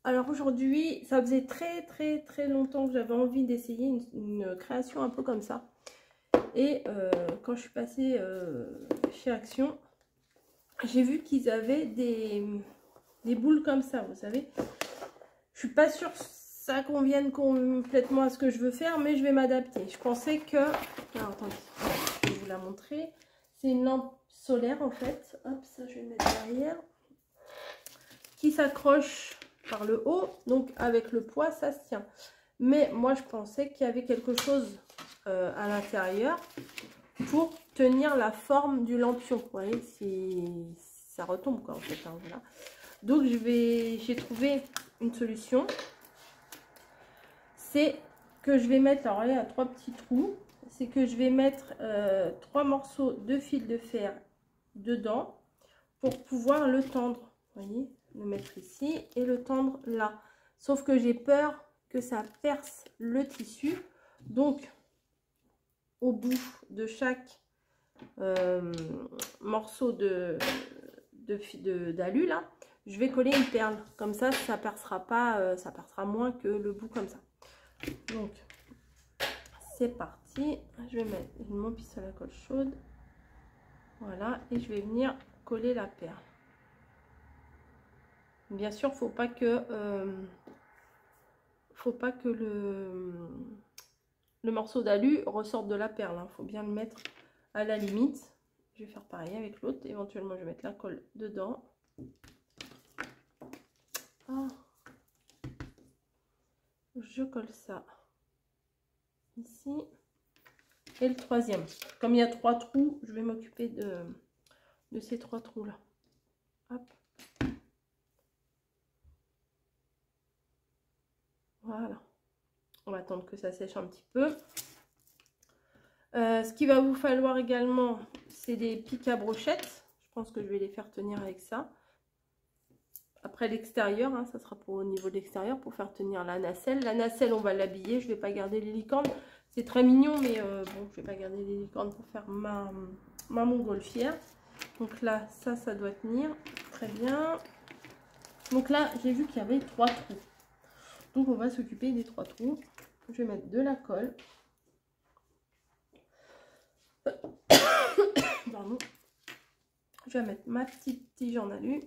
Alors aujourd'hui, ça faisait très longtemps que j'avais envie d'essayer une création un peu comme ça. Et quand je suis passée chez Action, j'ai vu qu'ils avaient des boules comme ça, vous savez. Je suis pas sûre que ça convienne complètement à ce que je veux faire, mais je vais m'adapter. Je pensais que... Alors, attendez, je vais vous la montrer. C'est une lampe solaire en fait. Hop, ça je vais le mettre derrière. Qui s'accroche par le haut, donc avec le poids ça se tient. Mais moi je pensais qu'il y avait quelque chose à l'intérieur pour tenir la forme du lampion. Vous voyez, si ça retombe quoi en fait, hein, voilà. Donc j'ai trouvé une solution. C'est que je vais mettre, alors là il y a 3 petits trous, c'est que je vais mettre 3 morceaux de fil de fer dedans pour pouvoir le tendre. Vous voyez, le mettre ici et le tendre là. Sauf que j'ai peur que ça perce le tissu. Donc, au bout de chaque morceau d'alu là, je vais coller une perle. Comme ça, ça percera pas, ça percera moins que le bout comme ça. Donc, c'est parti. Je vais mettre mon pistolet à colle chaude. Voilà, et je vais venir coller la perle. Bien sûr, faut pas que le morceau d'alu ressorte de la perle. Hein. Faut bien le mettre à la limite. Je vais faire pareil avec l'autre. Éventuellement, je vais mettre la colle dedans. Ah. Je colle ça ici. Et le troisième. Comme il y a 3 trous, je vais m'occuper de ces 3 trous là. Hop. Voilà. On va attendre que ça sèche un petit peu. Ce qu'il va vous falloir également, c'est des pics à brochettes. Je pense que je vais les faire tenir avec ça. Après l'extérieur, hein, ça sera pour au niveau de l'extérieur pour faire tenir la nacelle. La nacelle, on va l'habiller. Je ne vais pas garder les licornes. C'est très mignon, mais bon, je ne vais pas garder les licornes pour faire ma montgolfière. Donc là, ça doit tenir. Très bien. Donc là, j'ai vu qu'il y avait 3 trous. Donc on va s'occuper des 3 trous. Je vais mettre de la colle. Pardon. Je vais mettre ma petite tige en alu.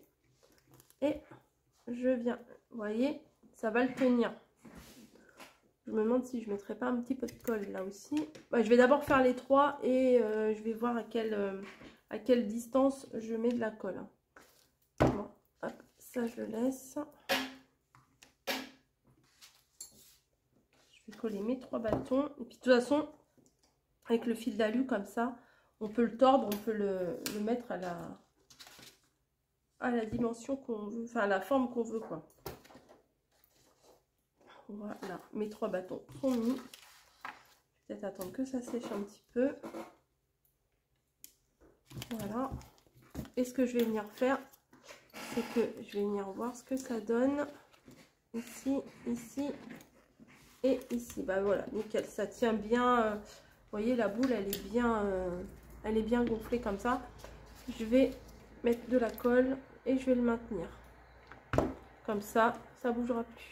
Et je viens, vous voyez, ça va le tenir. Je me demande si je ne mettrais pas un petit peu de colle là aussi. Bah, je vais d'abord faire les 3 et je vais voir à quelle distance je mets de la colle. Bon, hop, ça je le laisse. Je vais coller mes 3 bâtons. Et puis de toute façon, avec le fil d'alu comme ça, on peut le tordre, on peut le mettre à la dimension qu'on veut, enfin à la forme qu'on veut quoi. Voilà, mes 3 bâtons sont mis. Je vais peut-être attendre que ça sèche un petit peu. Voilà. Et ce que je vais venir faire, c'est que je vais venir voir ce que ça donne. Ici, ici et ici. Bah voilà, nickel. Ça tient bien. Vous voyez, la boule, elle est bien gonflée comme ça. Je vais mettre de la colle et je vais le maintenir. Comme ça, ça ne bougera plus.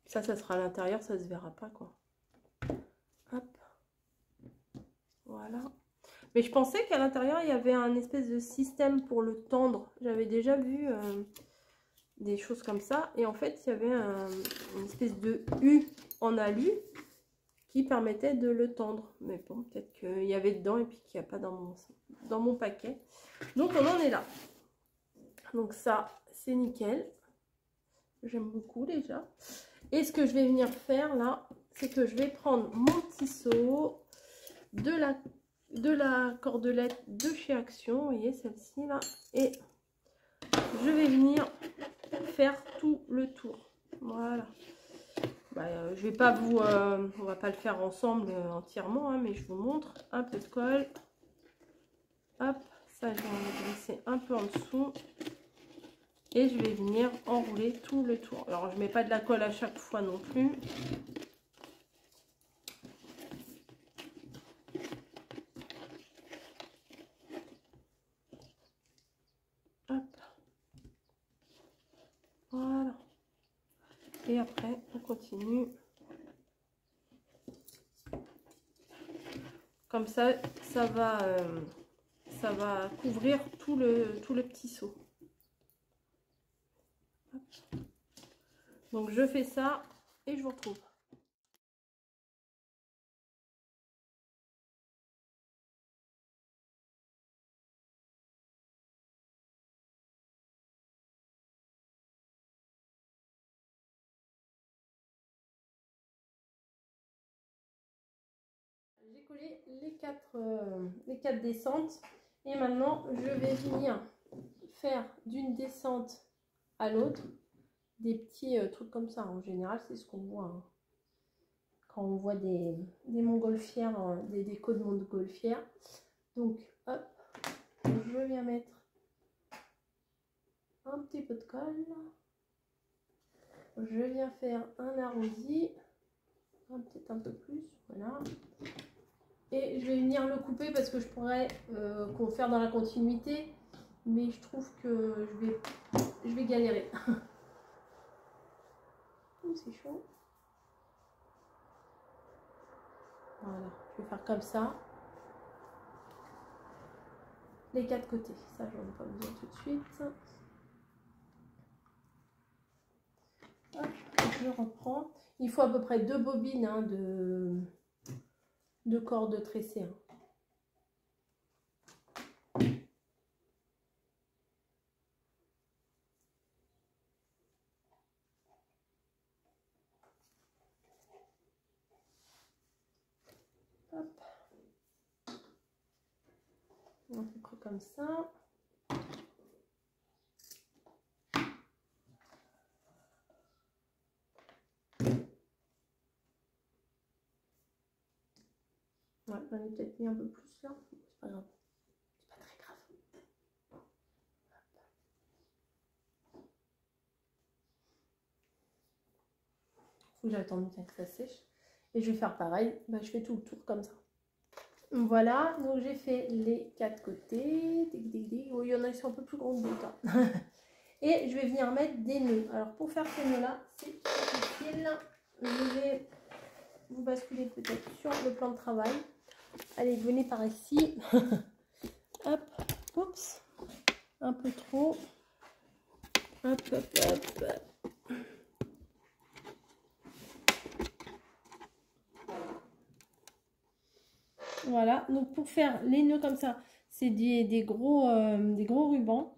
Ça sera à l'intérieur, ça se verra pas quoi. Hop. Voilà. Mais je pensais qu'à l'intérieur, il y avait un espèce de système pour le tendre. J'avais déjà vu des choses comme ça. Et en fait, il y avait une espèce de U en alu qui permettait de le tendre. Mais bon, peut-être qu'il y avait dedans et puis qu'il n'y a pas dans mon paquet. Donc, on en est là. Donc ça, c'est nickel. J'aime beaucoup déjà. Et ce que je vais venir faire là, c'est que je vais prendre mon petit seau de la cordelette de chez Action, vous voyez celle-ci là, et je vais venir faire tout le tour. Voilà. Bah, je vais pas vous, on va pas le faire ensemble entièrement, hein, mais je vous montre un peu de colle. Hop, ça je vais en glisser un peu en dessous et je vais venir enrouler tout le tour. Alors je mets pas de la colle à chaque fois non plus. Hop. Et après, on continue. Comme ça, ça va couvrir tout le petit seau. Donc je fais ça et je vous retrouve. J'ai collé les quatre descentes et maintenant je vais venir faire d'une descente à l'autre des petits trucs comme ça. En général, c'est ce qu'on voit hein, quand on voit des montgolfières, des décos de montgolfières. Donc, hop, je viens mettre un petit peu de colle. Je viens faire un arrondi, peut-être un peu plus, voilà. Et je vais venir le couper parce que je pourrais faire dans la continuité, mais je trouve que je vais galérer. C'est chaud. Voilà, je vais faire comme ça. Les quatre côtés, ça j'en ai pas besoin tout de suite. Hop, je reprends. Il faut à peu près 2 bobines hein, de cordes tressées. Hein. Hop. À peu près comme ça. Ouais, j'en ai peut-être mis un peu plus là. C'est pas grave. C'est pas très grave. Faut que j'attende bien que ça sèche. Et je vais faire pareil. Bah, je fais tout le tour comme ça. Voilà, donc j'ai fait les 4 côtés. Oh, il y en a qui sont un peu plus grands que d'autres. Et je vais venir mettre des nœuds. Alors pour faire ces nœuds là, c'est difficile. Je vais vous basculer peut-être sur le plan de travail. Allez, venez par ici. Hop, oups, un peu trop. Hop, hop, hop. Voilà, donc pour faire les nœuds comme ça, c'est des gros rubans.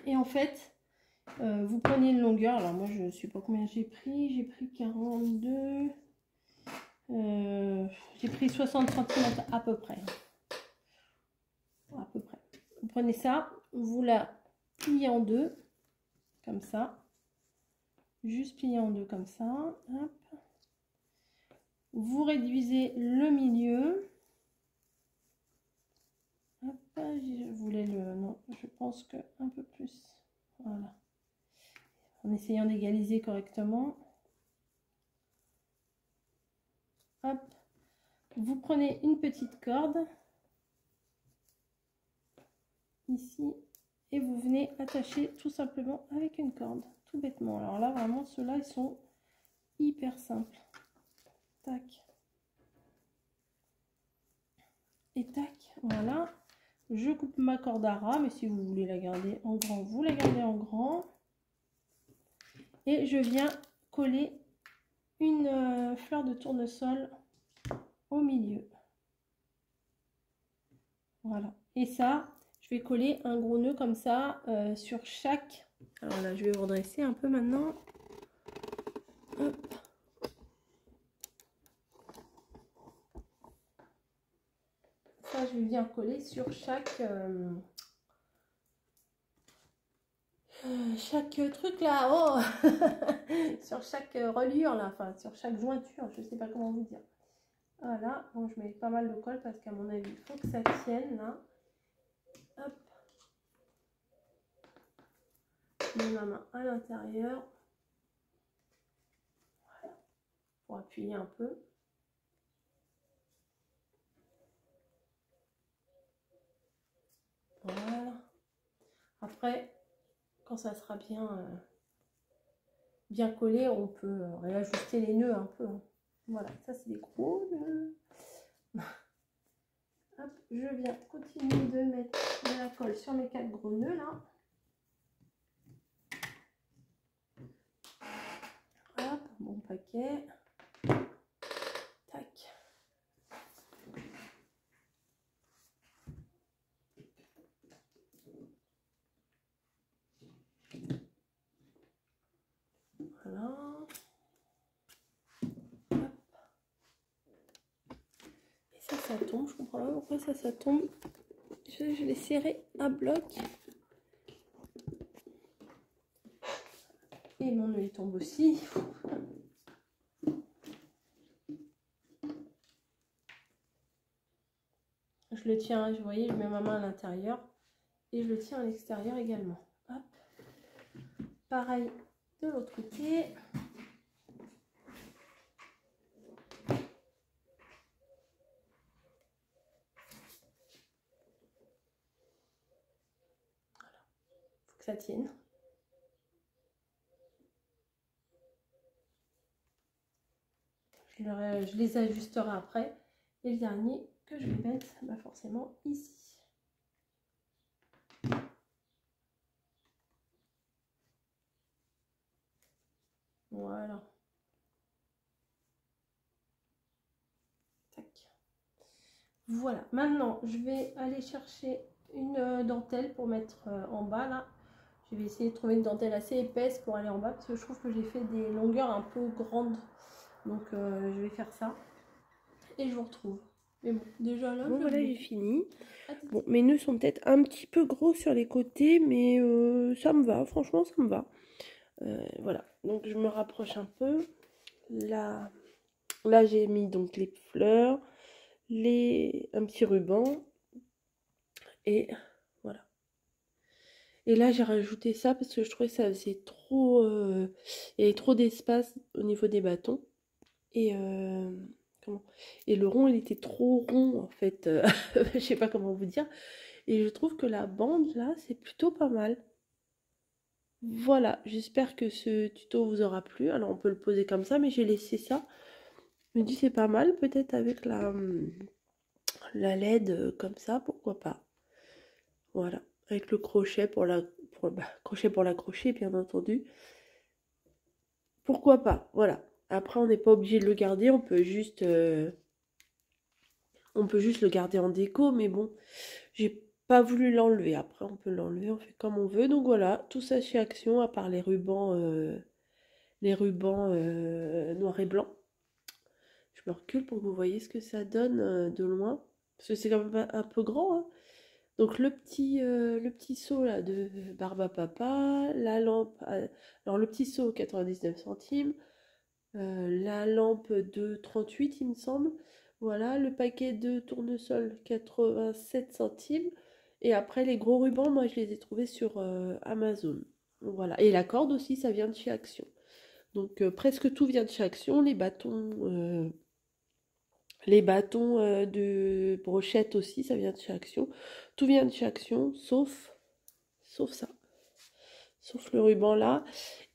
Et en fait, vous prenez une longueur. Alors moi, je ne sais pas combien j'ai pris. J'ai pris 42. J'ai pris 60 cm à peu près. À peu près. Vous prenez ça, vous la pliez en deux, comme ça. Juste plier en deux comme ça. Hop. Vous réduisez le milieu. Hop, je voulais le... Non, je pense que un peu plus. Voilà. En essayant d'égaliser correctement. Hop. Vous prenez une petite corde. Ici. Et vous venez attacher tout simplement avec une corde. Tout bêtement. Alors là, vraiment, ceux-là, ils sont hyper simples. Tac. Et tac. Voilà. Je coupe ma corde à ras, mais si vous voulez la garder en grand, vous la gardez en grand. Et je viens coller une fleur de tournesol au milieu. Voilà. Et ça, je vais coller un gros nœud comme ça sur chaque... Alors là, je vais vous redresser un peu maintenant. Hop. Ça, je vais venir coller sur chaque truc là, oh sur chaque reliure là, enfin sur chaque jointure, je sais pas comment vous dire. Voilà, bon, je mets pas mal de colle parce qu'à mon avis, il faut que ça tienne là. Hop. Je mets ma main à l'intérieur. Voilà, pour appuyer un peu. Voilà. Après, quand ça sera bien bien collé, on peut réajuster les nœuds un peu. Hein. Voilà, ça c'est des gros nœuds. Hop, je viens continuer de mettre de la colle sur mes 4 gros nœuds là. Hop, bon paquet. Tac. Voilà. Hop. Et ça tombe, je comprends pas pourquoi ça tombe. Je l'ai serré à bloc. Et mon nœud il tombe aussi. Je le tiens, vous voyez, je mets ma main à l'intérieur et je le tiens à l'extérieur également. Hop. Pareil de l'autre côté. Voilà. Faut que ça tienne. Je les ajusterai après. Et le dernier que je vais mettre, bah forcément ici. Voilà. Tac. Voilà. Maintenant, je vais aller chercher une dentelle pour mettre en bas là. Je vais essayer de trouver une dentelle assez épaisse pour aller en bas parce que je trouve que j'ai fait des longueurs un peu grandes. Donc je vais faire ça. Et je vous retrouve. Mais bon, déjà là, bon, voilà, j'ai fini. Bon, mes nœuds sont peut-être un petit peu gros sur les côtés, mais ça me va. Franchement, ça me va. Voilà. Donc, je me rapproche un peu. Là j'ai mis donc les fleurs, un petit ruban. Et voilà. Et là, j'ai rajouté ça parce que je trouvais que ça faisait trop... il y avait trop d'espace au niveau des bâtons. Et... Et le rond, il était trop rond en fait, je sais pas comment vous dire. Et je trouve que la bande là, c'est plutôt pas mal. Voilà, j'espère que ce tuto vous aura plu. Alors on peut le poser comme ça, mais j'ai laissé ça. Je me dis c'est pas mal, peut-être avec la LED comme ça, pourquoi pas. Voilà, avec le crochet pour crochet pour l'accrocher, bien entendu. Pourquoi pas, voilà. Après, on n'est pas obligé de le garder, on peut juste le garder en déco, mais bon, j'ai pas voulu l'enlever. Après, on peut l'enlever, on fait comme on veut. Donc voilà, tout ça chez Action, à part les rubans noir et blanc. Je me recule pour que vous voyez ce que ça donne de loin, parce que c'est quand même un peu grand. Hein. Donc le petit seau là de Barba Papa, la lampe, alors le petit seau 99 centimes. La lampe de 38 il me semble, voilà, le paquet de tournesol 87 centimes, et après les gros rubans, moi je les ai trouvés sur Amazon, voilà, et la corde aussi, ça vient de chez Action, donc presque tout vient de chez Action, les bâtons de brochette aussi, ça vient de chez Action, tout vient de chez Action, sauf ça. Sauf le ruban là.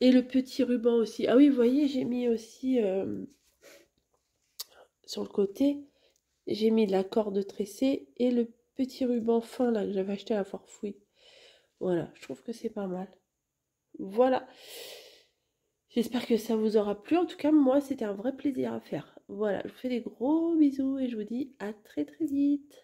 Et le petit ruban aussi. Ah oui, vous voyez, j'ai mis aussi sur le côté, j'ai mis de la corde tressée et le petit ruban fin là que j'avais acheté à la Forfouille. Voilà, je trouve que c'est pas mal. Voilà. J'espère que ça vous aura plu. En tout cas, moi, c'était un vrai plaisir à faire. Voilà, je vous fais des gros bisous et je vous dis à très très vite.